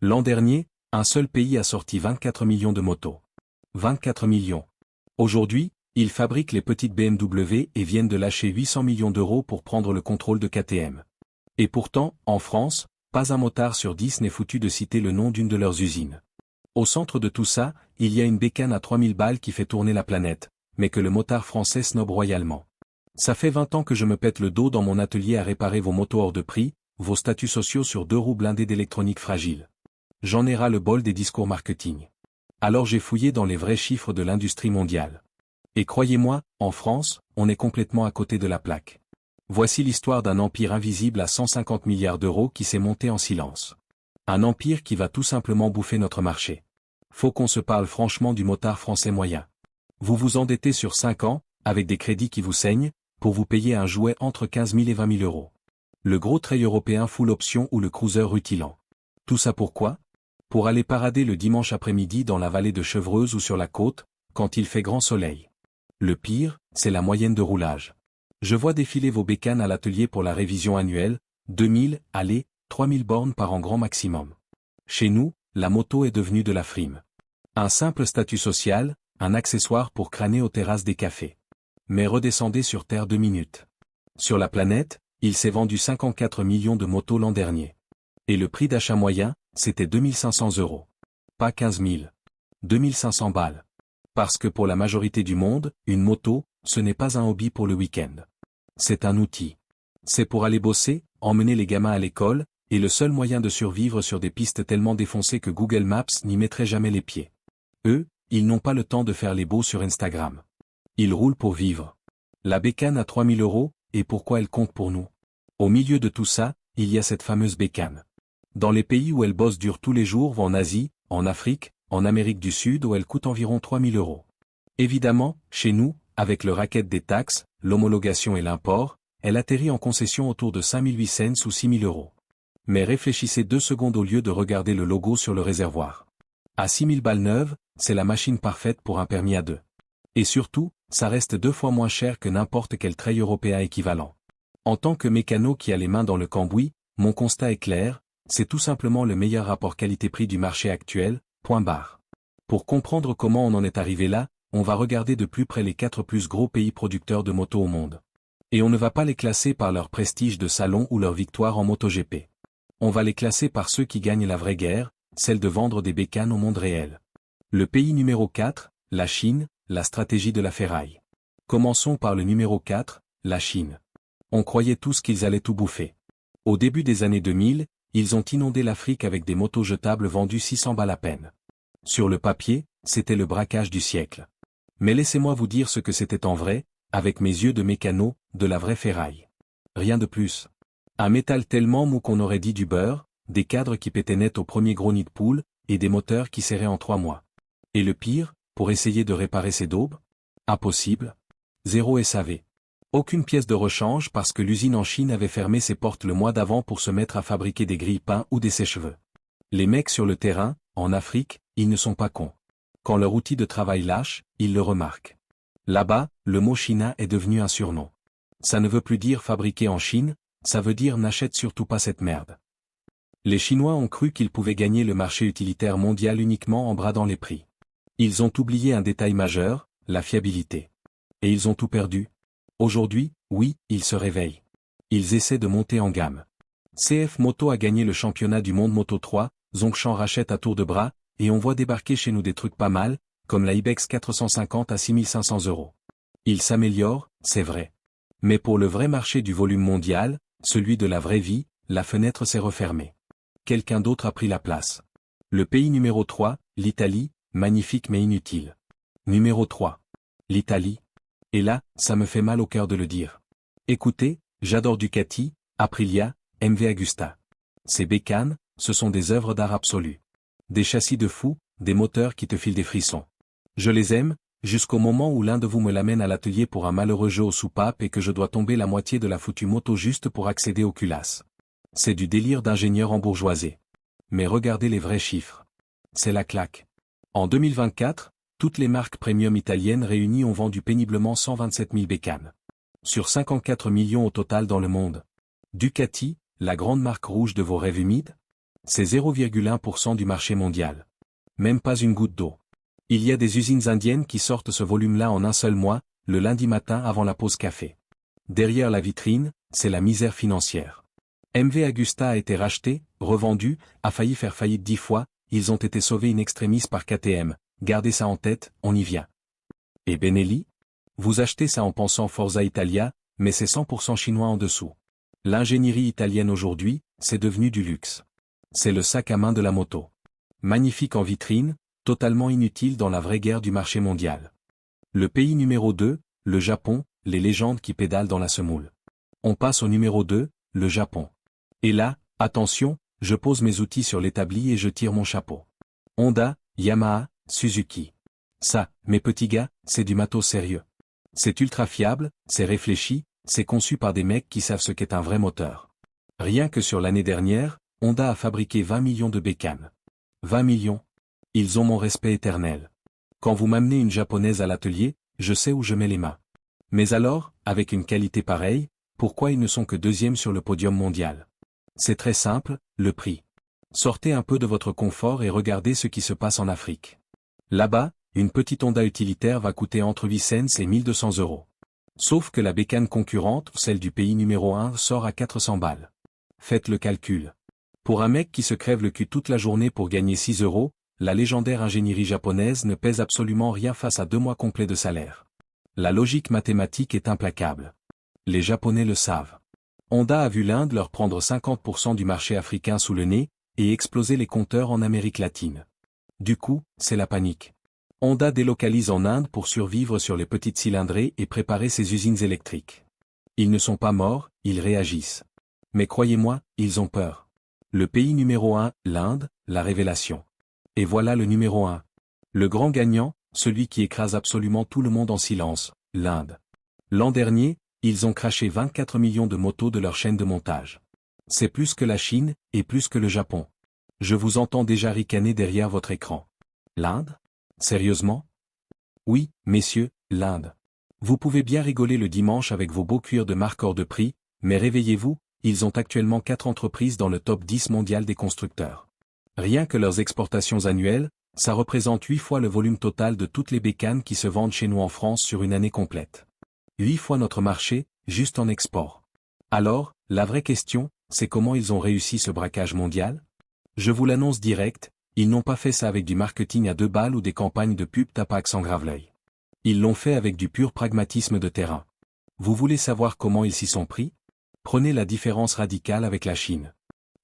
L'an dernier, un seul pays a sorti 24 millions de motos. 24 millions. Aujourd'hui, ils fabriquent les petites BMW et viennent de lâcher 800 millions d'euros pour prendre le contrôle de KTM. Et pourtant, en France, pas un motard sur 10 n'est foutu de citer le nom d'une de leurs usines. Au centre de tout ça, il y a une bécane à 3000 balles qui fait tourner la planète, mais que le motard français snob royalement. Ça fait 20 ans que je me pète le dos dans mon atelier à réparer vos motos hors de prix, vos statuts sociaux sur 2 roues blindées d'électronique fragile. J'en ai ras le bol des discours marketing. Alors j'ai fouillé dans les vrais chiffres de l'industrie mondiale. Et croyez-moi, en France, on est complètement à côté de la plaque. Voici l'histoire d'un empire invisible à 150 milliards d'euros qui s'est monté en silence. Un empire qui va tout simplement bouffer notre marché. Faut qu'on se parle franchement du motard français moyen. Vous vous endettez sur 5 ans, avec des crédits qui vous saignent, pour vous payer un jouet entre 15 000 et 20 000 euros. Le gros trail européen full option ou le cruiser rutilant. Tout ça pourquoi? Pour aller parader le dimanche après-midi dans la vallée de Chevreuse ou sur la côte, quand il fait grand soleil. Le pire, c'est la moyenne de roulage. Je vois défiler vos bécanes à l'atelier pour la révision annuelle, 2000, allez, 3000 bornes par an grand maximum. Chez nous, la moto est devenue de la frime. Un simple statut social, un accessoire pour crâner aux terrasses des cafés. Mais redescendez sur Terre 2 minutes. Sur la planète, il s'est vendu 54 millions de motos l'an dernier. Et le prix d'achat moyen, c'était 2500 euros. Pas 15 000. 2500 balles. Parce que pour la majorité du monde, une moto, ce n'est pas un hobby pour le week-end. C'est un outil. C'est pour aller bosser, emmener les gamins à l'école, et le seul moyen de survivre sur des pistes tellement défoncées que Google Maps n'y mettrait jamais les pieds. Eux, ils n'ont pas le temps de faire les beaux sur Instagram. Ils roulent pour vivre. La bécane à 3000 euros, et pourquoi elle compte pour nous? Au milieu de tout ça, il y a cette fameuse bécane. Dans les pays où elle bosse dure tous les jours, en Asie, en Afrique, en Amérique du Sud où elle coûte environ 3000 euros. Évidemment, chez nous, avec le racket des taxes, l'homologation et l'import, elle atterrit en concession autour de 5800 ou 6000 euros. Mais réfléchissez 2 secondes au lieu de regarder le logo sur le réservoir. À 6000 balles neuves, c'est la machine parfaite pour un permis à 2. Et surtout, ça reste 2 fois moins cher que n'importe quel trail européen équivalent. En tant que mécano qui a les mains dans le cambouis, mon constat est clair, c'est tout simplement le meilleur rapport qualité-prix du marché actuel, point barre. Pour comprendre comment on en est arrivé là, on va regarder de plus près les 4 plus gros pays producteurs de motos au monde. Et on ne va pas les classer par leur prestige de salon ou leur victoire en MotoGP. On va les classer par ceux qui gagnent la vraie guerre, celle de vendre des bécanes au monde réel. Le pays numéro 4, la Chine, la stratégie de la ferraille. Commençons par le numéro 4, la Chine. On croyait tous qu'ils allaient tout bouffer. Au début des années 2000, ils ont inondé l'Afrique avec des motos jetables vendues 600 balles à peine. Sur le papier, c'était le braquage du siècle. Mais laissez-moi vous dire ce que c'était en vrai, avec mes yeux de mécano, de la vraie ferraille. Rien de plus. Un métal tellement mou qu'on aurait dit du beurre, des cadres qui pétaient net au premier gros nid de poule, et des moteurs qui serraient en 3 mois. Et le pire, pour essayer de réparer ces daubes? Impossible. 0 SAV. Aucune pièce de rechange parce que l'usine en Chine avait fermé ses portes le mois d'avant pour se mettre à fabriquer des grille-pains ou des sèche-cheveux. Les mecs sur le terrain, en Afrique, ils ne sont pas cons. Quand leur outil de travail lâche, ils le remarquent. Là-bas, le mot China est devenu un surnom. Ça ne veut plus dire fabriqué en Chine, ça veut dire n'achète surtout pas cette merde. Les Chinois ont cru qu'ils pouvaient gagner le marché utilitaire mondial uniquement en bradant les prix. Ils ont oublié un détail majeur, la fiabilité. Et ils ont tout perdu. Aujourd'hui, oui, ils se réveillent. Ils essaient de monter en gamme. CF Moto a gagné le championnat du monde Moto 3, Zhongshan rachète à tour de bras, et on voit débarquer chez nous des trucs pas mal, comme la Ibex 450 à 6500 euros. Ils s'améliorent, c'est vrai. Mais pour le vrai marché du volume mondial, celui de la vraie vie, la fenêtre s'est refermée. Quelqu'un d'autre a pris la place. Le pays numéro 3, l'Italie, magnifique mais inutile. Numéro 3. L'Italie. Et là, ça me fait mal au cœur de le dire. Écoutez, j'adore Ducati, Aprilia, MV Agusta. Ces bécanes, ce sont des œuvres d'art absolues. Des châssis de fou, des moteurs qui te filent des frissons. Je les aime, jusqu'au moment où l'un de vous me l'amène à l'atelier pour un malheureux jeu aux soupapes et que je dois tomber la moitié de la foutue moto juste pour accéder aux culasses. C'est du délire d'ingénieur embourgeoisé. Mais regardez les vrais chiffres. C'est la claque. En 2024, toutes les marques premium italiennes réunies ont vendu péniblement 127 000 bécanes. Sur 54 millions au total dans le monde. Ducati, la grande marque rouge de vos rêves humides? c'est 0,1% du marché mondial. Même pas une goutte d'eau. Il y a des usines indiennes qui sortent ce volume-là en un seul mois, le lundi matin avant la pause café. Derrière la vitrine, c'est la misère financière. MV Agusta a été racheté, revendu, a failli faire faillite 10 fois, ils ont été sauvés in extremis par KTM, gardez ça en tête, on y vient. Et Benelli? Vous achetez ça en pensant Forza Italia, mais c'est 100% chinois en dessous. L'ingénierie italienne aujourd'hui, c'est devenu du luxe. C'est le sac à main de la moto. Magnifique en vitrine, totalement inutile dans la vraie guerre du marché mondial. Le pays numéro 2, le Japon, les légendes qui pédalent dans la semoule. On passe au numéro 2, le Japon. Et là, attention, je pose mes outils sur l'établi et je tire mon chapeau. Honda, Yamaha, Suzuki. Ça, mes petits gars, c'est du matos sérieux. C'est ultra fiable, c'est réfléchi, c'est conçu par des mecs qui savent ce qu'est un vrai moteur. Rien que sur l'année dernière, Honda a fabriqué 20 millions de bécanes. 20 millions. Ils ont mon respect éternel. Quand vous m'amenez une japonaise à l'atelier, je sais où je mets les mains. Mais alors, avec une qualité pareille, pourquoi ils ne sont que deuxièmes sur le podium mondial? C'est très simple, le prix. Sortez un peu de votre confort et regardez ce qui se passe en Afrique. Là-bas, une petite Honda utilitaire va coûter entre 800 et 1200 €. Sauf que la bécane concurrente, celle du pays numéro 1, sort à 400 balles. Faites le calcul. Pour un mec qui se crève le cul toute la journée pour gagner 6 €, la légendaire ingénierie japonaise ne pèse absolument rien face à 2 mois complets de salaire. La logique mathématique est implacable. Les Japonais le savent. Honda a vu l'Inde leur prendre 50% du marché africain sous le nez, et exploser les compteurs en Amérique latine. Du coup, c'est la panique. Honda délocalise en Inde pour survivre sur les petites cylindrées et préparer ses usines électriques. Ils ne sont pas morts, ils réagissent. Mais croyez-moi, ils ont peur. Le pays numéro 1, l'Inde, la révélation. Et voilà le numéro 1. Le grand gagnant, celui qui écrase absolument tout le monde en silence, l'Inde. L'an dernier, ils ont craché 24 millions de motos de leur chaîne de montage. C'est plus que la Chine, et plus que le Japon. Je vous entends déjà ricaner derrière votre écran. L'Inde? Sérieusement? Oui, messieurs, l'Inde. Vous pouvez bien rigoler le dimanche avec vos beaux cuirs de marque hors de prix, mais réveillez-vous, ils ont actuellement 4 entreprises dans le top 10 mondial des constructeurs. Rien que leurs exportations annuelles, ça représente 8 fois le volume total de toutes les bécanes qui se vendent chez nous en France sur une année complète. 8 fois notre marché, juste en export. Alors, la vraie question, c'est comment ils ont réussi ce braquage mondial? Je vous l'annonce direct, ils n'ont pas fait ça avec du marketing à 2 balles ou des campagnes de pub tapac sans grave-l'œil. Ils l'ont fait avec du pur pragmatisme de terrain. Vous voulez savoir comment ils s'y sont pris? Prenez la différence radicale avec la Chine.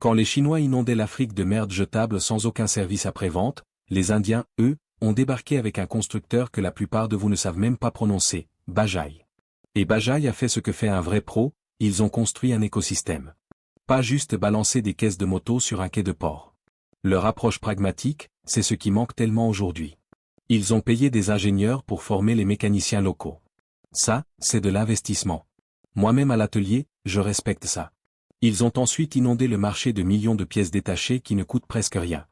Quand les Chinois inondaient l'Afrique de merde jetable sans aucun service après-vente, les Indiens, eux, ont débarqué avec un constructeur que la plupart de vous ne savent même pas prononcer, Bajaj. Et Bajaj a fait ce que fait un vrai pro, ils ont construit un écosystème. Pas juste balancer des caisses de moto sur un quai de port. Leur approche pragmatique, c'est ce qui manque tellement aujourd'hui. Ils ont payé des ingénieurs pour former les mécaniciens locaux. Ça, c'est de l'investissement. Moi-même à l'atelier, je respecte ça. Ils ont ensuite inondé le marché de millions de pièces détachées qui ne coûtent presque rien.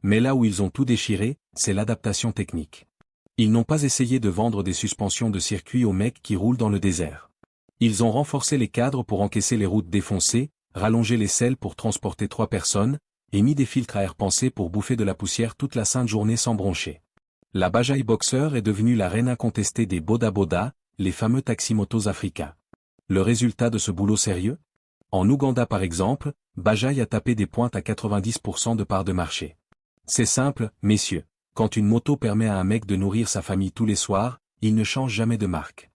Mais là où ils ont tout déchiré, c'est l'adaptation technique. Ils n'ont pas essayé de vendre des suspensions de circuit aux mecs qui roulent dans le désert. Ils ont renforcé les cadres pour encaisser les routes défoncées, rallongé les selles pour transporter 3 personnes, et mis des filtres à air pensés pour bouffer de la poussière toute la sainte journée sans broncher. La Bajaj Boxer est devenue la reine incontestée des Boda Boda, les fameux taximotos africains. Le résultat de ce boulot sérieux? En Ouganda par exemple, Bajaj a tapé des pointes à 90% de part de marché. C'est simple, messieurs. Quand une moto permet à un mec de nourrir sa famille tous les soirs, il ne change jamais de marque.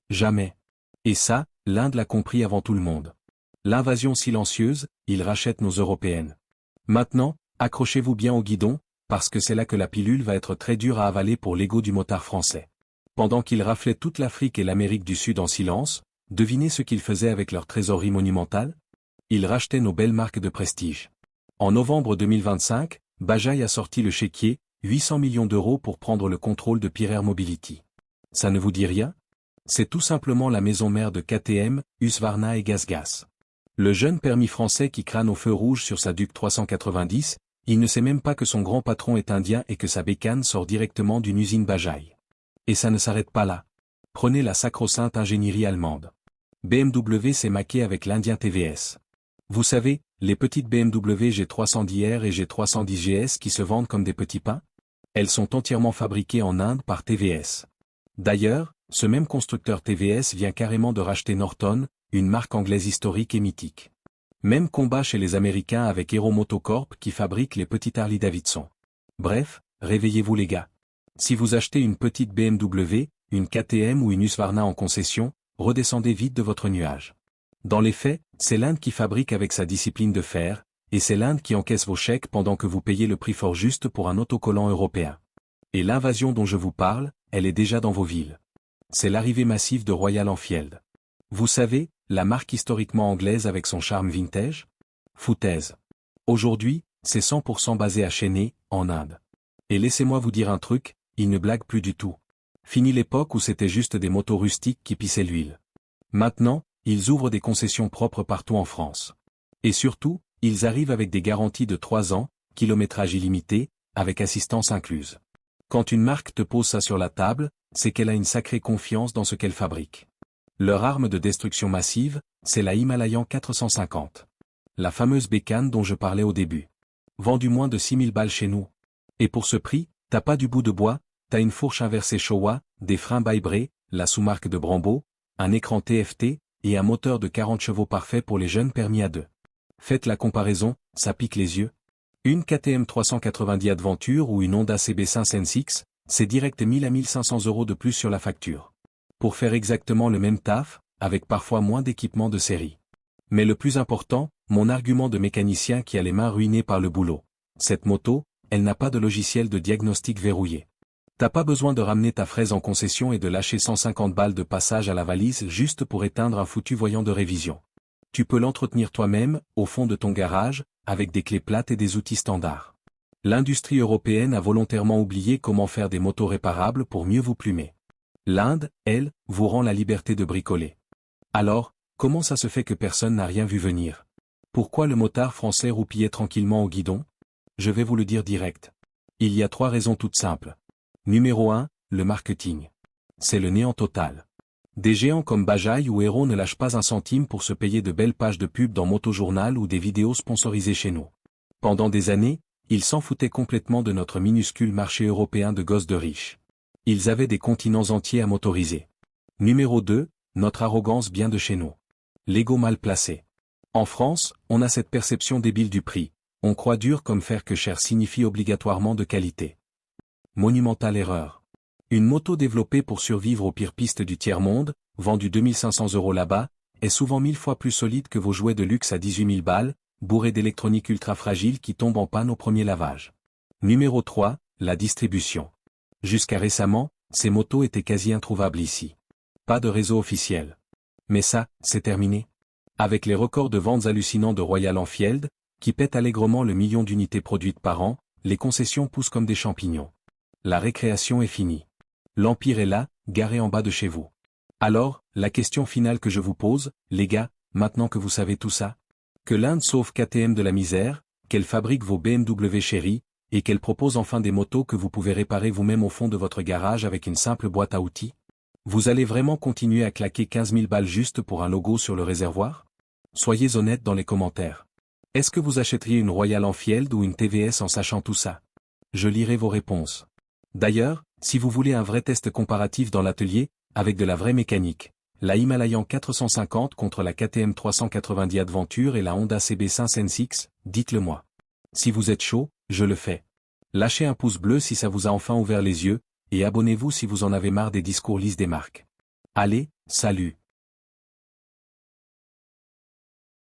Jamais. Et ça, l'Inde l'a compris avant tout le monde. L'invasion silencieuse, ils rachètent nos européennes. Maintenant, accrochez-vous bien au guidon, parce que c'est là que la pilule va être très dure à avaler pour l'ego du motard français. Pendant qu'ils raflaient toute l'Afrique et l'Amérique du Sud en silence, devinez ce qu'ils faisaient avec leur trésorerie monumentale? Ils rachetaient nos belles marques de prestige. En novembre 2025, Bajaj a sorti le chéquier, 800 millions d'euros pour prendre le contrôle de Pierre Mobility. Ça ne vous dit rien? C'est tout simplement la maison mère de KTM, Husqvarna et GasGas. Le jeune permis français qui crâne au feu rouge sur sa Duc 390, il ne sait même pas que son grand patron est indien et que sa bécane sort directement d'une usine Bajaj. Et ça ne s'arrête pas là. Prenez la sacro-sainte ingénierie allemande. BMW s'est maqué avec l'Indien TVS. Vous savez, les petites BMW G310R et G310 GS qui se vendent comme des petits pains? Elles sont entièrement fabriquées en Inde par TVS. D'ailleurs, ce même constructeur TVS vient carrément de racheter Norton, une marque anglaise historique et mythique. Même combat chez les Américains avec Hero Motocorp qui fabrique les petites Harley Davidson. Bref, réveillez-vous les gars. Si vous achetez une petite BMW, une KTM ou une Husqvarna en concession, redescendez vite de votre nuage. Dans les faits, c'est l'Inde qui fabrique avec sa discipline de fer, et c'est l'Inde qui encaisse vos chèques pendant que vous payez le prix fort juste pour un autocollant européen. Et l'invasion dont je vous parle, elle est déjà dans vos villes. C'est l'arrivée massive de Royal Enfield. Vous savez, la marque historiquement anglaise avec son charme vintage? Foutaise. Aujourd'hui, c'est 100% basé à Chennai, en Inde. Et laissez-moi vous dire un truc, ils ne blaguent plus du tout. Fini l'époque où c'était juste des motos rustiques qui pissaient l'huile. Maintenant, ils ouvrent des concessions propres partout en France. Et surtout, ils arrivent avec des garanties de 3 ans, kilométrage illimité, avec assistance incluse. Quand une marque te pose ça sur la table, c'est qu'elle a une sacrée confiance dans ce qu'elle fabrique. Leur arme de destruction massive, c'est la Himalayan 450. La fameuse bécane dont je parlais au début. Vendue moins de 6000 balles chez nous. Et pour ce prix, t'as pas du bout de bois, t'as une fourche inversée Showa, des freins By-Bray, la sous-marque de Brembo, un écran TFT, et un moteur de 40 chevaux parfait pour les jeunes permis à 2. Faites la comparaison, ça pique les yeux. Une KTM 390 Adventure ou une Honda CB5 NSX, c'est direct 1000 à 1500 € de plus sur la facture. Pour faire exactement le même taf, avec parfois moins d'équipement de série. Mais le plus important, mon argument de mécanicien qui a les mains ruinées par le boulot. Cette moto, elle n'a pas de logiciel de diagnostic verrouillé. T'as pas besoin de ramener ta fraise en concession et de lâcher 150 balles de passage à la valise juste pour éteindre un foutu voyant de révision. Tu peux l'entretenir toi-même, au fond de ton garage, avec des clés plates et des outils standards. L'industrie européenne a volontairement oublié comment faire des motos réparables pour mieux vous plumer. L'Inde, elle, vous rend la liberté de bricoler. Alors, comment ça se fait que personne n'a rien vu venir? Pourquoi le motard français roupillait tranquillement au guidon? Je vais vous le dire direct. Il y a 3 raisons toutes simples. Numéro 1, le marketing. C'est le néant total. Des géants comme Bajaj ou Hero ne lâchent pas un centime pour se payer de belles pages de pub dans Motojournal ou des vidéos sponsorisées chez nous. Pendant des années, ils s'en foutaient complètement de notre minuscule marché européen de gosses de riches. Ils avaient des continents entiers à motoriser. Numéro 2, notre arrogance vient de chez nous. L'ego mal placé. En France, on a cette perception débile du prix. On croit dur comme fer que cher signifie obligatoirement de qualité. Monumentale erreur. Une moto développée pour survivre aux pires pistes du tiers-monde, vendue 2500 € là-bas, est souvent 1000 fois plus solide que vos jouets de luxe à 18 000 balles, bourrés d'électronique ultra fragile qui tombent en panne au premier lavage. Numéro 3, la distribution. Jusqu'à récemment, ces motos étaient quasi introuvables ici. Pas de réseau officiel. Mais ça, c'est terminé. Avec les records de ventes hallucinants de Royal Enfield, qui pètent allègrement le million d'unités produites par an, les concessions poussent comme des champignons. La récréation est finie. L'empire est là, garé en bas de chez vous. Alors, la question finale que je vous pose, les gars, maintenant que vous savez tout ça, que l'Inde sauve KTM de la misère, qu'elle fabrique vos BMW chéris, et qu'elle propose enfin des motos que vous pouvez réparer vous-même au fond de votre garage avec une simple boîte à outils? Vous allez vraiment continuer à claquer 15 000 balles juste pour un logo sur le réservoir? Soyez honnêtes dans les commentaires. Est-ce que vous achèteriez une Royal Enfield ou une TVS en sachant tout ça? Je lirai vos réponses. D'ailleurs, si vous voulez un vrai test comparatif dans l'atelier, avec de la vraie mécanique, la Himalayan 450 contre la KTM 390 Adventure et la Honda CB5 NSX, dites-le moi. Si vous êtes chaud, je le fais. Lâchez un pouce bleu si ça vous a enfin ouvert les yeux, et abonnez-vous si vous en avez marre des discours lisses des marques. Allez, salut!